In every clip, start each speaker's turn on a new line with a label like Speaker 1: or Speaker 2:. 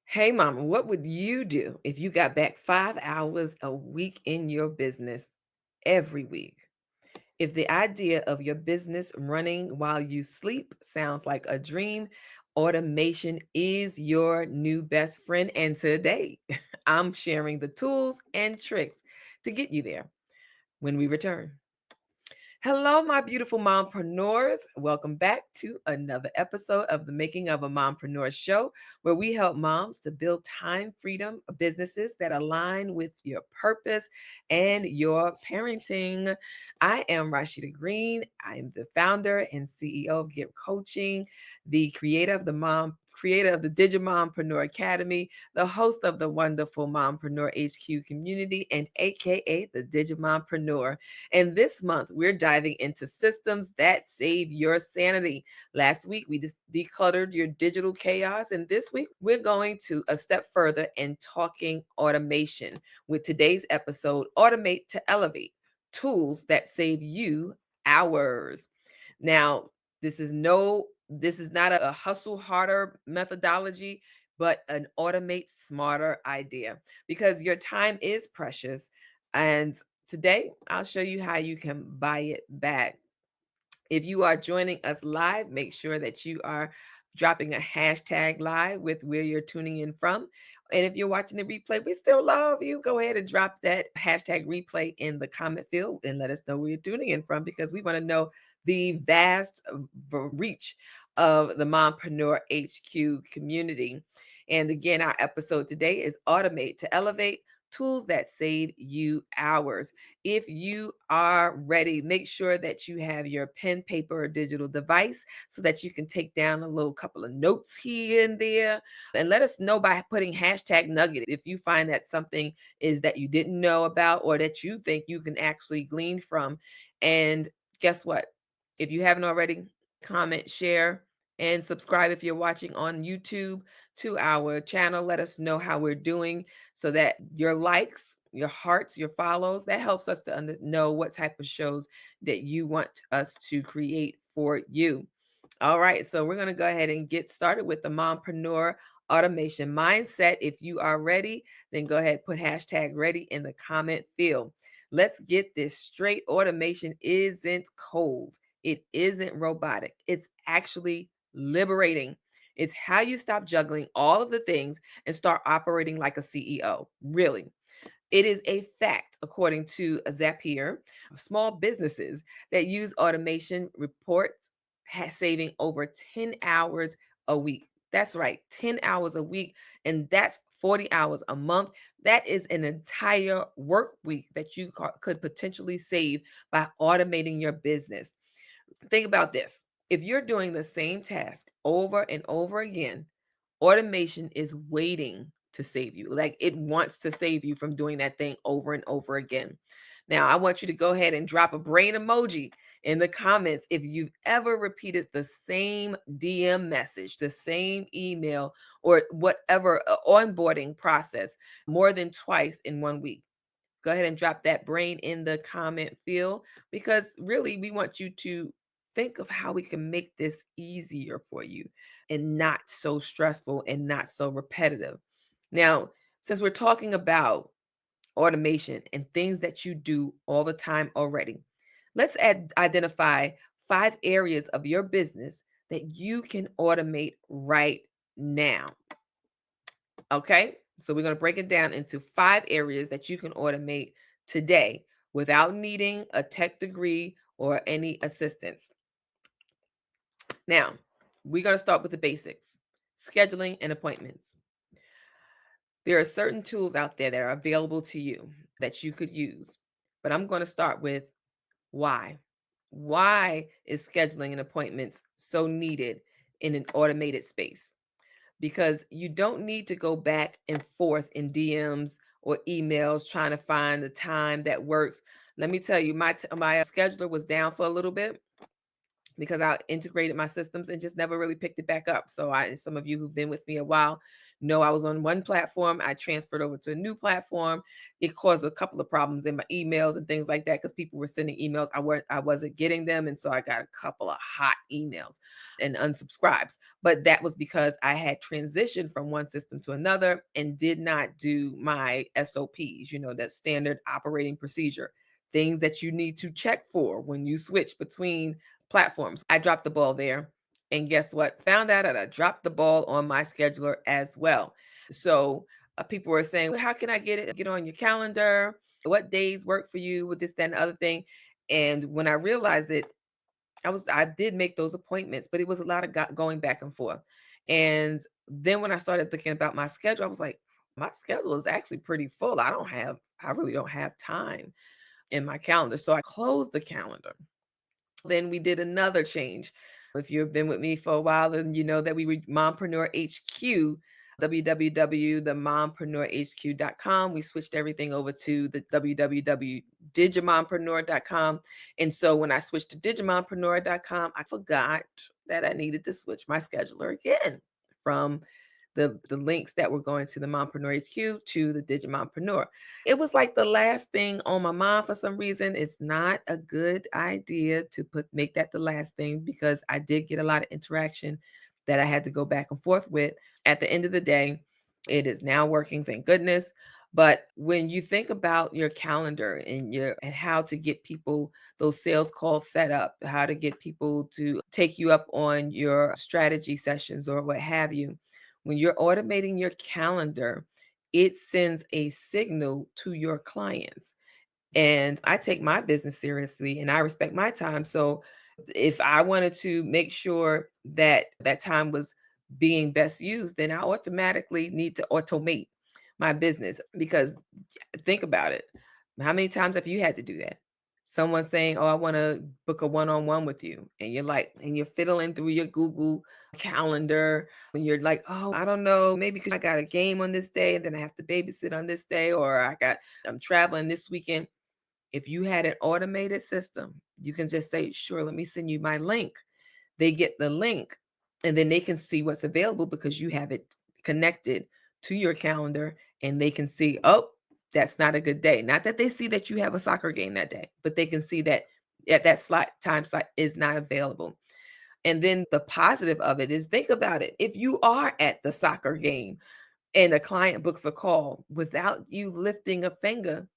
Speaker 1: Hey, mama, what would you do if you got back 5 hours a week in your business every week? If the idea of your business running while you sleep sounds like a dream, automation is your new best friend. And today, I'm sharing the tools and tricks to get you there when we return. Hello, my beautiful mompreneurs. Welcome back to another episode of the Making of a Mompreneur show, where we help moms to build time freedom businesses that align with your purpose and your parenting. I am Rashida Green. I am the founder and CEO of Give Coaching, the creator of the Digimompreneur Academy, the host of the wonderful Mompreneur HQ community, and AKA the Digimompreneur. And this month, we're diving into systems that save your sanity. Last week, we just decluttered your digital chaos. And this week, we're going to a step further and talking automation with today's episode Automate to Elevate Tools that Save You Hours. Now, this is not a hustle harder methodology, but an automate smarter idea because your time is precious. And today, I'll show you how you can buy it back. If you are joining us live, make sure that you are dropping a hashtag live with where you're tuning in from. And if you're watching the replay, we still love you. Go ahead and drop that hashtag replay in the comment field and let us know where you're tuning in from because we want to know the vast reach of the Mompreneur HQ community. And again, our episode today is Automate to Elevate Tools that Save You Hours. If you are ready, make sure that you have your pen, paper, or digital device so that you can take down a little couple of notes here and there. And let us know by putting hashtag nugget if you find that something is that you didn't know about or that you think you can actually glean from. And guess what? If you haven't already, comment, share, and subscribe if you're watching on YouTube to our channel. Let us know how we're doing so that your likes, your hearts, your follows, that helps us to know what type of shows that you want us to create for you. All right, so we're going to go ahead and get started with the Mompreneur automation mindset. If you are ready, then go ahead, put hashtag ready in the comment field. Let's get this straight. Automation isn't cold. It isn't robotic. It's actually liberating. It's how you stop juggling all of the things and start operating like a CEO. Really. It is a fact, according to Zapier, small businesses that use automation reports saving over 10 hours a week. That's right, 10 hours a week. And that's 40 hours a month. That is an entire work week that you could potentially save by automating your business. Think about this. If you're doing the same task over and over again, automation is waiting to save you. Like it wants to save you from doing that thing over and over again. Now, I want you to go ahead and drop a brain emoji in the comments if you've ever repeated the same DM message, the same email, or whatever onboarding process more than twice in 1 week. Go ahead and drop that brain in the comment field because really we want you to think of how we can make this easier for you and not so stressful and not so repetitive. Now, since we're talking about automation and things that you do all the time already, let's identify 5 areas of your business that you can automate right now. Okay. So we're going to break it down into 5 areas that you can automate today without needing a tech degree or any assistance. Now, we're going to start with the basics scheduling and appointments. There are certain tools out there that are available to you that you could use, but I'm going to start with why. Why is scheduling and appointments so needed in an automated space? Because you don't need to go back and forth in DMs or emails trying to find the time that works. Let me tell you, my scheduler was down for a little bit, because I integrated my systems and just never really picked it back up. So some of you who've been with me a while know I was on one platform. I transferred over to a new platform. It caused a couple of problems in my emails and things like that because people were sending emails. I wasn't getting them. And so I got a couple of hot emails and unsubscribes. But that was because I had transitioned from one system to another and did not do my SOPs, that standard operating procedure, things that you need to check for when you switch between platforms. I dropped the ball there. And guess what? Found out that I dropped the ball on my scheduler as well. So people were saying, well, how can I get on your calendar? What days work for you with this, that, and the other thing? And when I realized it, I did make those appointments, but it was a lot of going back and forth. And then when I started thinking about my schedule, I was like, my schedule is actually pretty full. I really don't have time in my calendar. So I closed the calendar. Then we did another change. If you've been with me for a while, then you know that we were Mompreneur HQ, www.themompreneur.hq.com. We switched everything over to the www.digimompreneur.com. And so when I switched to digimompreneur.com, I forgot that I needed to switch my scheduler again from the links that were going to the Mompreneur HQ to the Digimompreneur. It was like the last thing on my mind for some reason. It's not a good idea to make that the last thing because I did get a lot of interaction that I had to go back and forth with. At the end of the day, it is now working, thank goodness. But when you think about your calendar and how to get people those sales calls set up, how to get people to take you up on your strategy sessions or what have you, when you're automating your calendar, it sends a signal to your clients. And I take my business seriously and I respect my time. So if I wanted to make sure that that time was being best used, then I automatically need to automate my business because think about it. How many times have you had to do that? Someone saying, "Oh, I want to book a one-on-one with you." And you're like, and you're fiddling through your Google calendar and you're like, "Oh, I don't know, maybe because I got a game on this day and then I have to babysit on this day or I'm traveling this weekend." If you had an automated system, you can just say, "Sure, let me send you my link." They get the link and then they can see what's available because you have it connected to your calendar and they can see, oh, that's not a good day. Not that they see that you have a soccer game that day, but they can see that at that time slot is not available. And then the positive of it is think about it. If you are at the soccer game and a client books a call without you lifting a finger,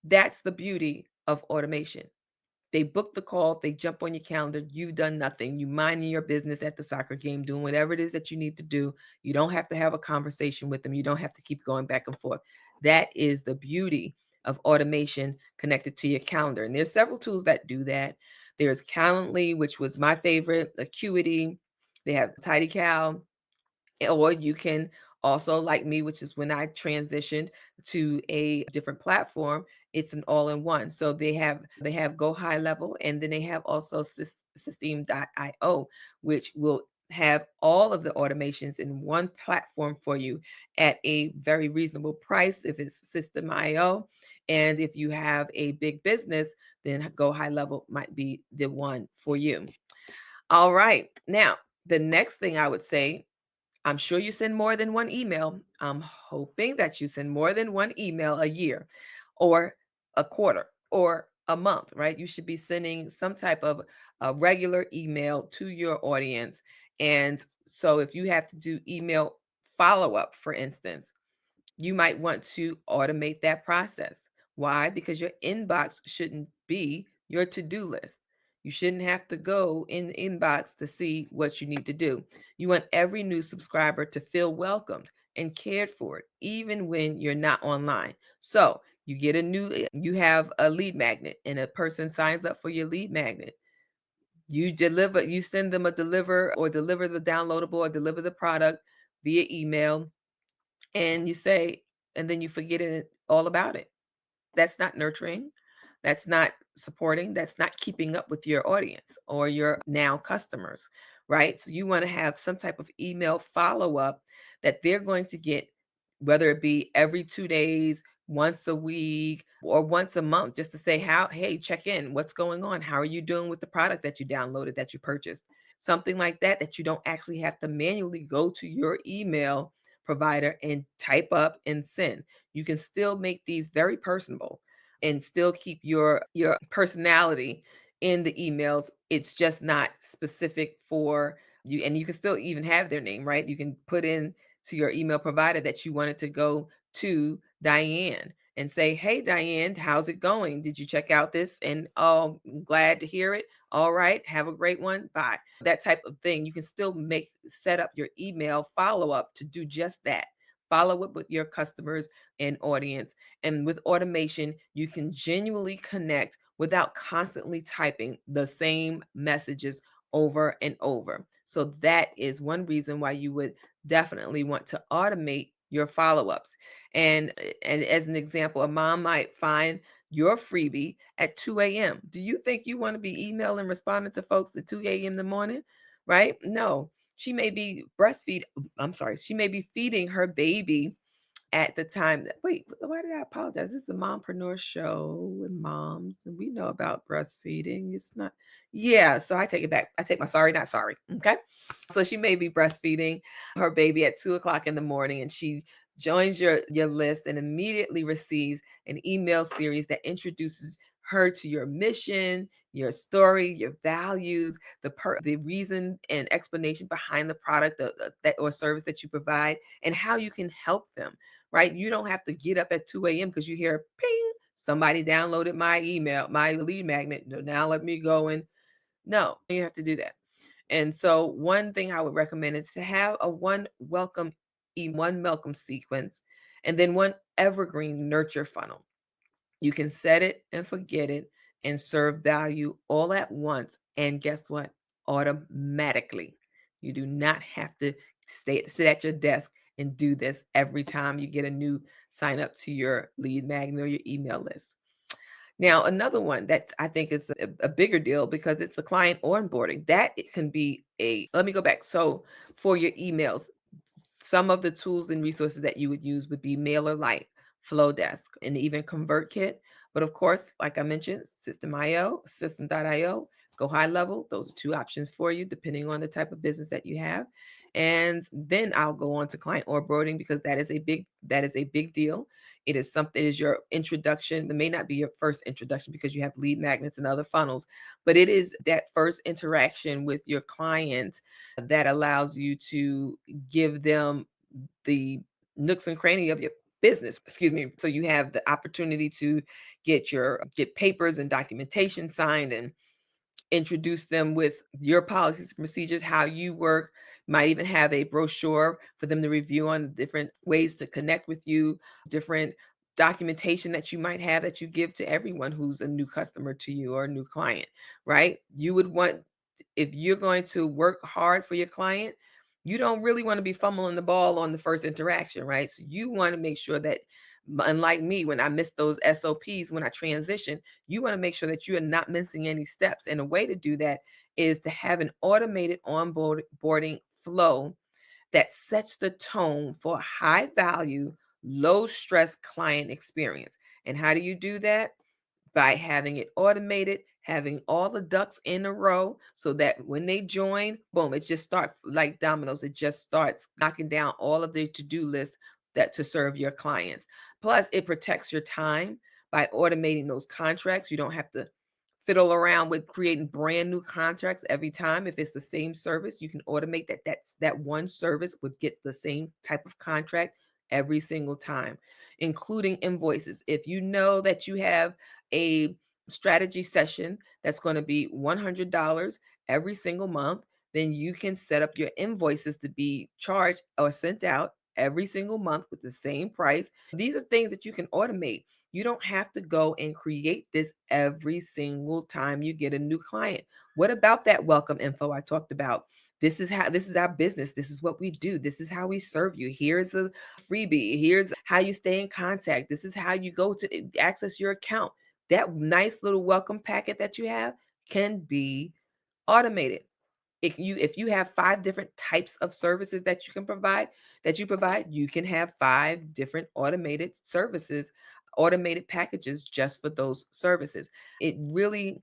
Speaker 1: that's the beauty of automation. They book the call, they jump on your calendar, you've done nothing. You minding your business at the soccer game, doing whatever it is that you need to do. You don't have to have a conversation with them. You don't have to keep going back and forth. That is the beauty of automation connected to your calendar. And there's several tools that do that. There's Calendly, which was my favorite, Acuity. They have TidyCal, or you can also like me, which is when I transitioned to a different platform, it's an all-in-one. So they have Go High Level and then they have also System.io, which will have all of the automations in one platform for you at a very reasonable price if it's System.io. And if you have a big business, then Go High Level might be the one for you. All right. Now, the next thing I would say, I'm sure you send more than one email. I'm hoping that you send more than one email a year or a quarter or a month, right? You should be sending some type of a regular email to your audience. And so if you have to do email follow up, for instance, you might want to automate that process. Why? Because your inbox shouldn't be your to-do list. You shouldn't have to go in the inbox to see what you need to do. You want every new subscriber to feel welcomed and cared for, even when you're not online. So you have a lead magnet and a person signs up for your lead magnet. You send them deliver the downloadable or deliver the product via email and you say, and then you forget it all about it. That's not nurturing. That's not supporting. That's not keeping up with your audience or your now customers, right? So you want to have some type of email follow up that they're going to get, whether it be every 2 days, once a week, or once a month, just to say, hey, check in, what's going on, how are you doing with the product that you downloaded, that you purchased, something like that, that you don't actually have to manually go to your email provider and type up and send. You can still make these very personable and still keep your personality in the emails. It's just not specific for you, and you can still even have their name, right? You can put in to your email provider that you wanted to go to Diane and say, hey, Diane, how's it going? Did you check out this? And oh, glad to hear it. All right, have a great one. Bye. That type of thing. You can still set up your email follow up to do just that. Follow up with your customers and audience. And with automation, you can genuinely connect without constantly typing the same messages over and over. So that is one reason why you would definitely want to automate your follow-ups. And as an example, a mom might find your freebie at 2 a.m. Do you think you want to be emailing, responding to folks at 2 a.m. in the morning? Right? No. She may be feeding her baby at the time that, wait, why did I apologize? This is a mompreneur show with moms, and we know about breastfeeding. It's not, yeah. So I take it back. I take my sorry, not sorry. Okay. So she may be breastfeeding her baby at 2 o'clock in the morning, and she joins your list and immediately receives an email series that introduces her to your mission, your story, your values, the reason and explanation behind the product that or service that you provide, and how you can help them, right? You don't have to get up at 2 a.m. because you hear ping, somebody downloaded my email, my lead magnet. Now let me go and no, you have to do that. And so one thing I would recommend is to have a one welcome sequence, and then one evergreen nurture funnel. You can set it and forget it and serve value all at once. And guess what? Automatically. You do not have to sit at your desk and do this every time you get a new sign up to your lead magnet or your email list. Now, another one that I think is a bigger deal because it's the client onboarding. That it can be let me go back. So for your emails, some of the tools and resources that you would use would be MailerLite, Flowdesk, and even ConvertKit. But of course, like I mentioned, System.io, Go High Level. Those are two options for you, depending on the type of business that you have. And then I'll go on to client onboarding because that is a big deal. It is your introduction. It may not be your first introduction because you have lead magnets and other funnels, but it is that first interaction with your client that allows you to give them the nooks and cranny of your business. Excuse me. So you have the opportunity to get papers and documentation signed and introduce them with your policies and procedures, how you work. Might even have a brochure for them to review on different ways to connect with you, different documentation that you might have that you give to everyone who's a new customer to you or a new client, right? You would want, if you're going to work hard for your client, you don't really want to be fumbling the ball on the first interaction, right? So you want to make sure that, unlike me, when I miss those SOPs, when I transition, you want to make sure that you are not missing any steps. And a way to do that is to have an automated onboarding flow that sets the tone for a high value, low stress client experience. And how do you do that? By having it automated, having all the ducks in a row so that when they join, boom, it just starts like dominoes. It just starts knocking down all of the to-do list that to serve your clients. Plus, it protects your time by automating those contracts. You don't have to fiddle around with creating brand new contracts every time. If it's the same service, you can automate that. That one service would get the same type of contract every single time, including invoices. If you know that you have a strategy session that's going to be $100 every single month, then you can set up your invoices to be charged or sent out every single month with the same price. These are things that you can automate. You don't have to go and create this every single time you get a new client. What about that welcome info I talked about? This is our business. This is what we do. This is how we serve you. Here's a freebie. Here's how you stay in contact. This is how you go to access your account. That nice little welcome packet that you have can be automated. If you have 5 different types of services that you provide, you can have 5 different automated services automated packages just for those services. It really,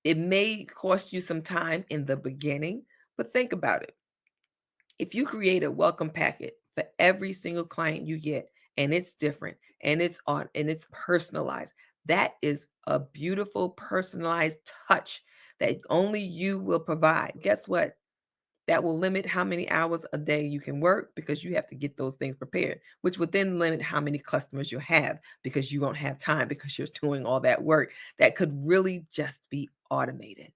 Speaker 1: it may cost you some time in the beginning, but think about it. If you create a welcome packet for every single client you get, and it's different and it's on and it's personalized, that is a beautiful personalized touch that only you will provide. Guess what? That will limit how many hours a day you can work because you have to get those things prepared, which would then limit how many customers you'll have because you won't have time because you're doing all that work that could really just be automated.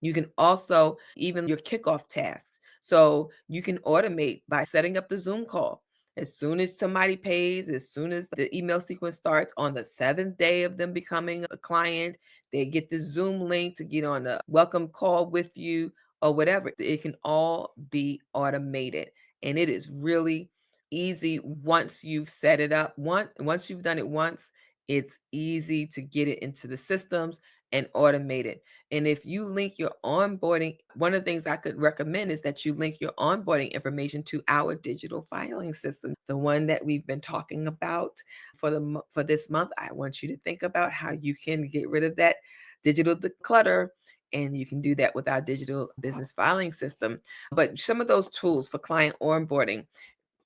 Speaker 1: You can also even your kickoff tasks. So you can automate by setting up the Zoom call. As soon as somebody pays, as soon as the email sequence starts on the seventh day of them becoming a client, they get the Zoom link to get on a welcome call with you or whatever. It can all be automated. And it is really easy once you've set it up. Once you've done it once, it's easy to get it into the systems and automate it. And if you link your onboarding, one of the things I could recommend is that you link your onboarding information to our digital filing system, the one that we've been talking about for this month. I want you to think about how you can get rid of that digital declutter. And you can do that with our digital business filing system. But some of those tools for client onboarding,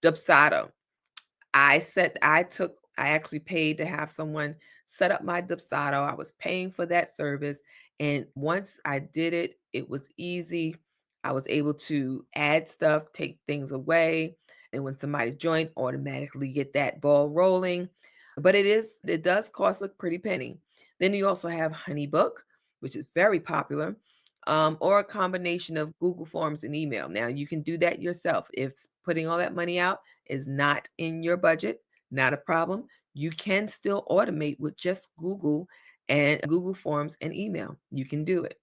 Speaker 1: Dubsado. I actually paid to have someone set up my Dubsado. I was paying for that service. And once I did it, it was easy. I was able to add stuff, take things away. And when somebody joined, automatically get that ball rolling. But it does cost a pretty penny. Then you also have HoneyBook, which is very popular, or a combination of Google Forms and email. Now you can do that yourself. If putting all that money out is not in your budget, not a problem. You can still automate with just Google and Google Forms and email. You can do it.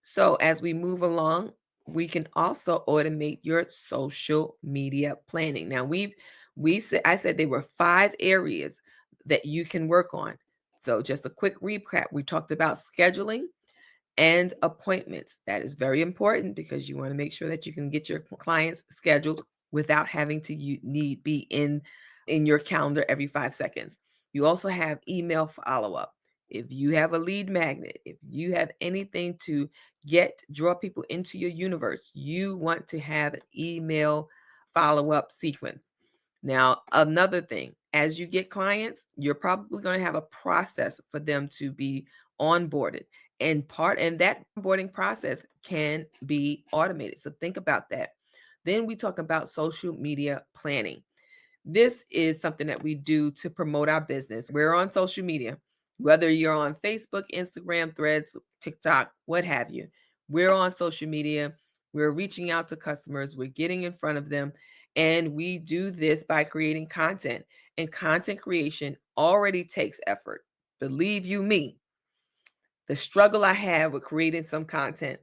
Speaker 1: So as we move along, we can also automate your social media planning. Now we said I said there were 5 areas that you can work on. So just a quick recap. We talked about scheduling and appointments. That is very important because you want to make sure that you can get your clients scheduled without having to need be in your calendar every 5 seconds. You also have email follow-up. If you have a lead magnet, if you have anything to draw people into your universe, you want to have an email follow-up sequence. Now, another thing, as you get clients, you're probably going to have a process for them to be onboarded. And that onboarding process can be automated. So think about that. Then we talk about social media planning. This is something that we do to promote our business. We're on social media, whether you're on Facebook, Instagram, Threads, TikTok, what have you. We're on social media. We're reaching out to customers. We're getting in front of them. And we do this by creating content. And content creation already takes effort. Believe you me, the struggle I have with creating some content.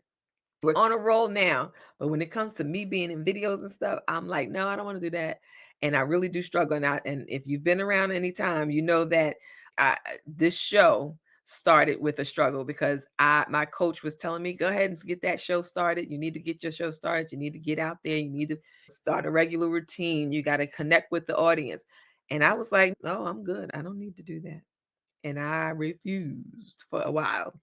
Speaker 1: We're on a roll now, but when it comes to me being in videos and stuff, I'm like, no, I don't want to do that. And I really do struggle. And if you've been around any time, you know that this show started with a struggle because my coach was telling me, go ahead and get that show started. You need to get your show started. You need to get out there. You need to start a regular routine. You got to connect with the audience. And I was like, no, I'm good. I don't need to do that. And I refused for a while.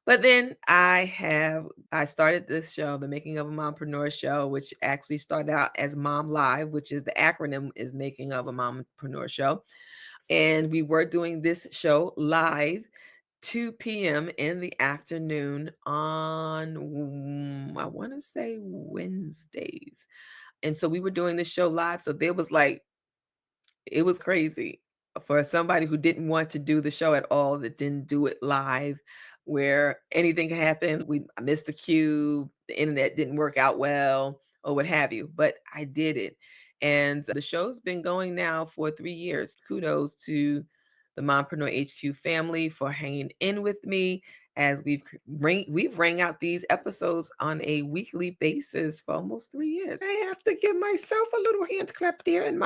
Speaker 1: But then I started this show, The Making of a Mompreneur show, which actually started out as Mom Live, which is the acronym is Making of a Mompreneur show. And we were doing this show live 2 p.m. in the afternoon on I want to say Wednesdays. And so we were doing this show live. So there was like it was crazy for somebody who didn't want to do the show at all, that didn't do it live, where anything can happen. I missed a cue, the internet didn't work out well, or what have you, but I did it. And the show's been going now for 3 years. Kudos to the Mompreneur HQ family for hanging in with me as we've rang out these episodes on a weekly basis for almost 3 years. I have to give myself a little hand clap there, and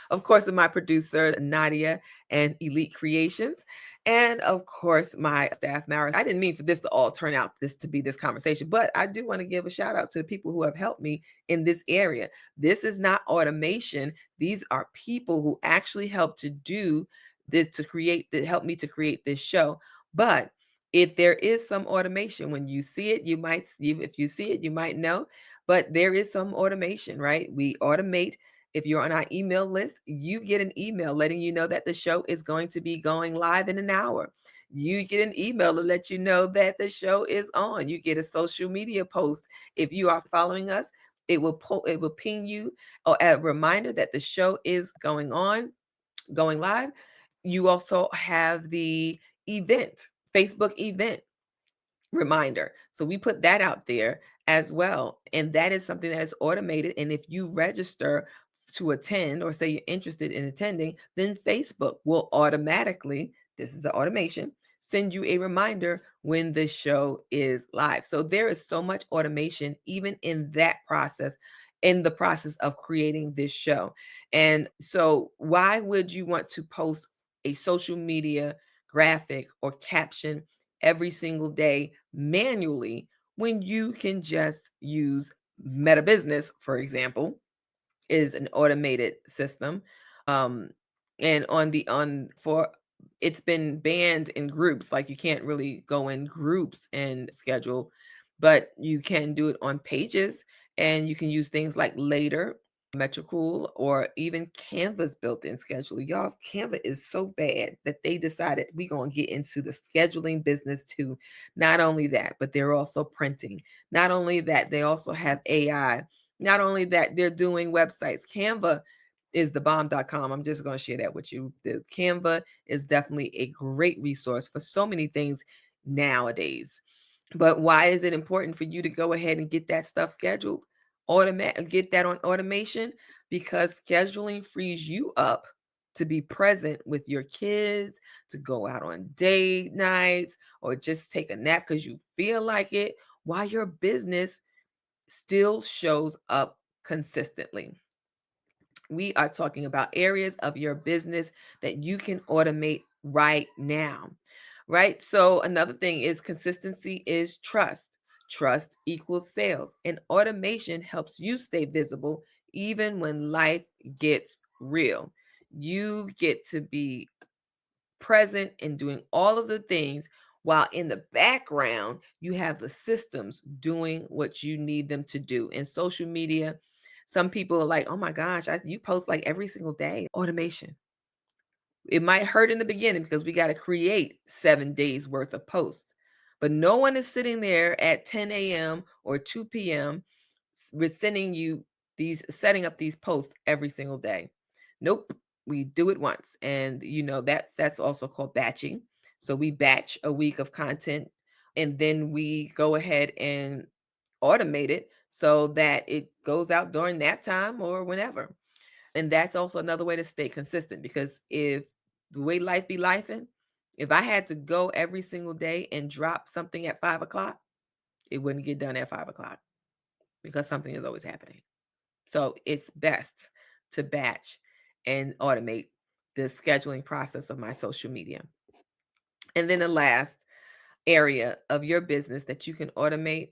Speaker 1: of course, my producer Nadia and Elite Creations, and of course my staff Maris. I didn't mean for this to all turn out to be this conversation, but I do want to give a shout out to the people who have helped me in this area. This is not automation; these are people who actually help to do that helped me to create this show. But if there is some automation, when you see it, if you see it, you might know, but there is some automation, right? We automate. If you're on our email list, you get an email letting you know that the show is going to be going live in an hour. You get an email to let you know that the show is on. You get a social media post. If you are following us, it will ping you or a reminder that the show is going live. You also have the event, Facebook event reminder. So we put that out there as well. And that is something that is automated. And if you register to attend or say you're interested in attending, then Facebook will automatically, this is the automation, send you a reminder when the show is live. So there is so much automation, even in that process, in the process of creating this show. And so, why would you want to post a social media graphic or caption every single day manually when you can just use Meta Business, for example, is an automated system. And on for it's been banned in groups, like you can't really go in groups and schedule, but you can do it on pages, and you can use things like Later, Metricool, or even Canva's built-in scheduler. Y'all, Canva is so bad that they decided we're going to get into the scheduling business too. Not only that, but they're also printing. Not only that, they also have AI. Not only that, they're doing websites. Canva is the bomb.com. I'm just going to share that with you. The Canva is definitely a great resource for so many things nowadays. But why is it important for you to go ahead and get that stuff scheduled? Get that on automation, because scheduling frees you up to be present with your kids, to go out on date nights, or just take a nap because you feel like it, while your business still shows up consistently. We are talking about areas of your business that you can automate right now, right? So, another thing is consistency is trust. Trust equals sales, and automation helps you stay visible even when life gets real. You get to be present and doing all of the things, while in the background you have the systems doing what you need them to do. In social media, some people are like, oh my gosh, you post like every single day. Automation. It might hurt in the beginning because we got to create 7 days worth of posts, but no one is sitting there at 10 a.m. or 2 p.m. We're sending you setting up these posts every single day. Nope. We do it once. And that's also called batching. So we batch a week of content, and then we go ahead and automate it so that it goes out during nap time or whenever. And that's also another way to stay consistent, because if the way life be lifing, if I had to go every single day and drop something at 5 o'clock, it wouldn't get done at 5 o'clock, because something is always happening. So it's best to batch and automate the scheduling process of my social media. And then the last area of your business that you can automate,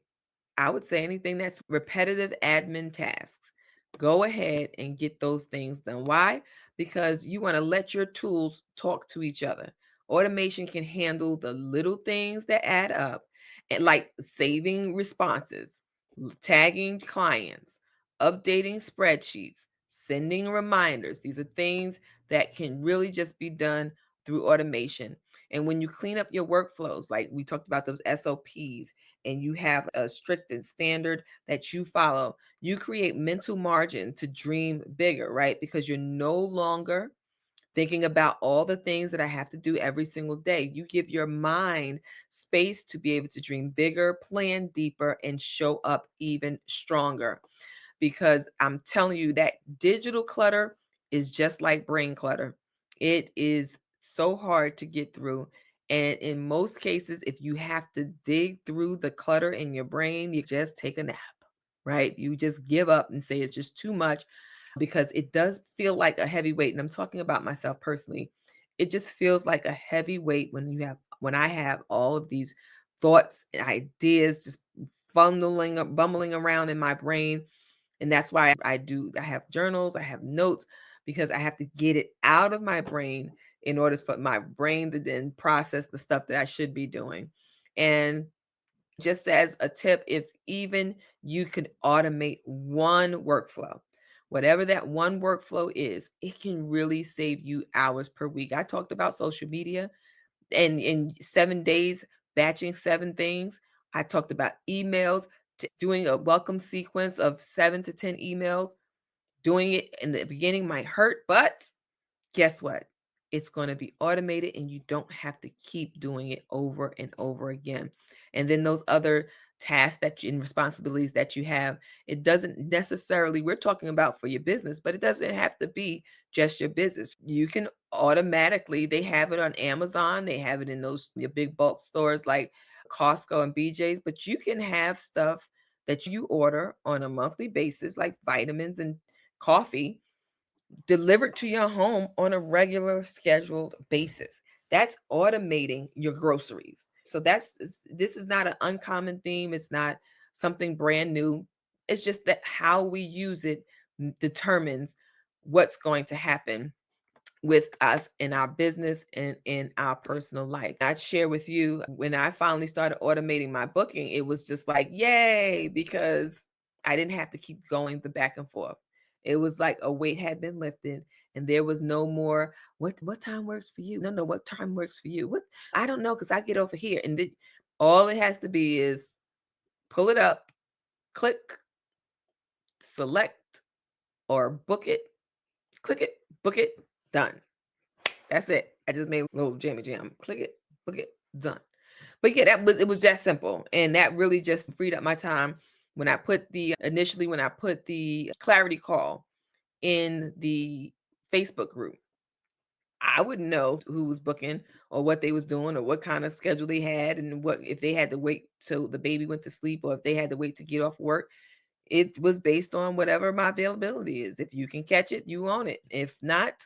Speaker 1: I would say anything that's repetitive admin tasks. Go ahead and get those things done. Why? Because you want to let your tools talk to each other. Automation can handle the little things that add up, and like saving responses, tagging clients, updating spreadsheets, sending reminders. These are things that can really just be done through automation. And when you clean up your workflows, like we talked about those SOPs, and you have a strict and standard that you follow, you create mental margin to dream bigger, right? Because you're no longer thinking about all the things that I have to do every single day. You give your mind space to be able to dream bigger, plan deeper, and show up even stronger. Because I'm telling you, that digital clutter is just like brain clutter. It is so hard to get through. And in most cases, if you have to dig through the clutter in your brain, you just take a nap, right? You just give up and say it's just too much, because it does feel like a heavy weight. And I'm talking about myself personally. It just feels like a heavy weight when I have all of these thoughts and ideas just bumbling around in my brain. And that's why I have journals, I have notes, because I have to get it out of my brain in order for my brain to then process the stuff that I should be doing. And just as a tip, if even you could automate one workflow, whatever that one workflow is, it can really save you hours per week. I talked about social media and in 7 days, batching 7 things. I talked about emails, doing a welcome sequence of 7 to 10 emails. Doing it in the beginning might hurt, but guess what? It's going to be automated and you don't have to keep doing it over and over again. And then those other tasks and responsibilities that you have, it doesn't necessarily, we're talking about for your business, but it doesn't have to be just your business. You can automatically, they have it on Amazon, they have it in those your big bulk stores like Costco and BJ's, but you can have stuff that you order on a monthly basis, like vitamins and coffee, delivered to your home on a regular scheduled basis. That's automating your groceries. So this is not an uncommon theme. It's not something brand new. It's just that how we use it determines what's going to happen with us in our business and in our personal life. I'd share with you when I finally started automating my booking, it was just like, yay, because I didn't have to keep going the back and forth. It was like a weight had been lifted and there was no more, what time works for you? No, what time works for you? What I don't know, because I get over here. And all it has to be is pull it up, click, select, or book it, click it, book it, done. That's it. I just made a little jammy jam. Click it, book it, done. But yeah, it was that simple. And that really just freed up my time when I put the clarity call in the Facebook group. I wouldn't know who was booking or what they was doing or what kind of schedule they had and what if they had to wait till the baby went to sleep or if they had to wait to get off work. It was based on whatever my availability is. If you can catch it, you own it. If not,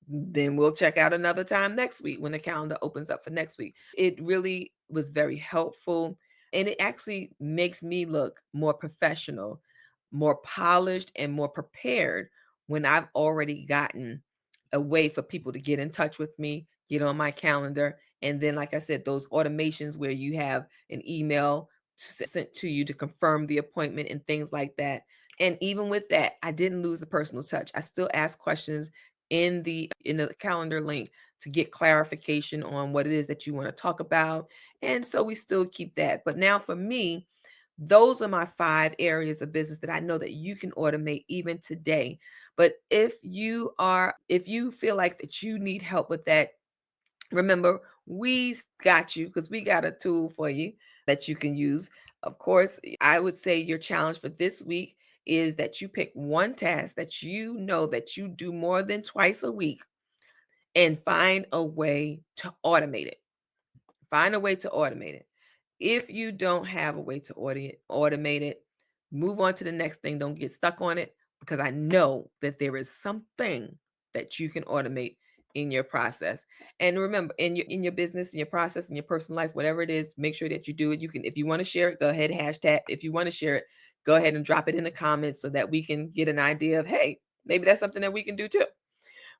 Speaker 1: then we'll check out another time next week when the calendar opens up for next week. It really was very helpful. And it actually makes me look more professional, more polished, and more prepared when I've already gotten a way for people to get in touch with me, get on my calendar. And then, like I said, those automations where you have an email sent to you to confirm the appointment and things like that. And even with that, I didn't lose the personal touch. I still ask questions in the calendar link to get clarification on what it is that you want to talk about. And so we still keep that. But now for me, those are my 5 areas of business that I know that you can automate even today. But if you feel like that you need help with that, remember, we got you because we got a tool for you that you can use. Of course, I would say your challenge for this week is that you pick one task that you know that you do more than twice a week and find a way to automate it. Find a way to automate it. If you don't have a way to automate it, move on to the next thing. Don't get stuck on it because I know that there is something that you can automate in your process. And remember, in your business, in your process, in your personal life, whatever it is, make sure that you do it. You can, if you want to share it, go ahead, hashtag. If you want to share it, go ahead and drop it in the comments so that we can get an idea of, hey, maybe that's something that we can do too,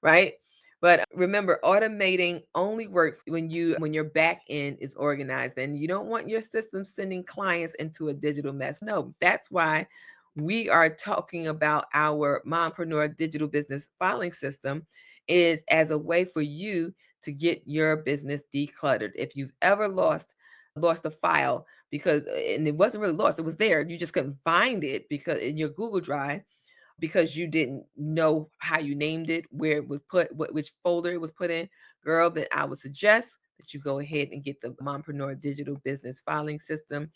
Speaker 1: right? But remember, automating only works when your back end is organized and you don't want your system sending clients into a digital mess. No, that's why we are talking about our Mompreneur digital business filing system is as a way for you to get your business decluttered. If you've ever lost a file because and it wasn't really lost, it was there. You just couldn't find it because in your Google Drive because you didn't know how you named it, where it was put, which folder it was put in, girl, then I would suggest that you go ahead and get the Mompreneur digital business filing system.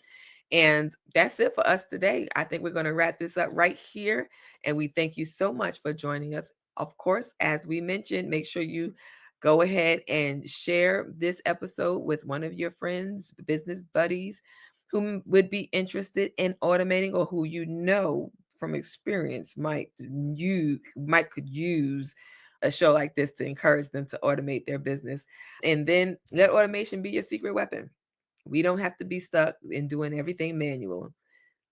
Speaker 1: And that's it for us today. I think we're going to wrap this up right here. And we thank you so much for joining us. Of course, as we mentioned, make sure you go ahead and share this episode with one of your friends, business buddies who would be interested in automating or who you know from experience might could use a show like this to encourage them to automate their business. And then let automation be your secret weapon. We don't have to be stuck in doing everything manual.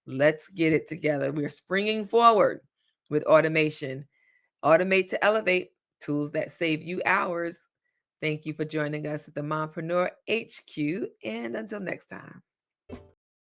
Speaker 1: Let's get it together. We're springing forward with automation. Automate to elevate. tools that save you hours. Thank you for joining us at the Mompreneur HQ, and until next time.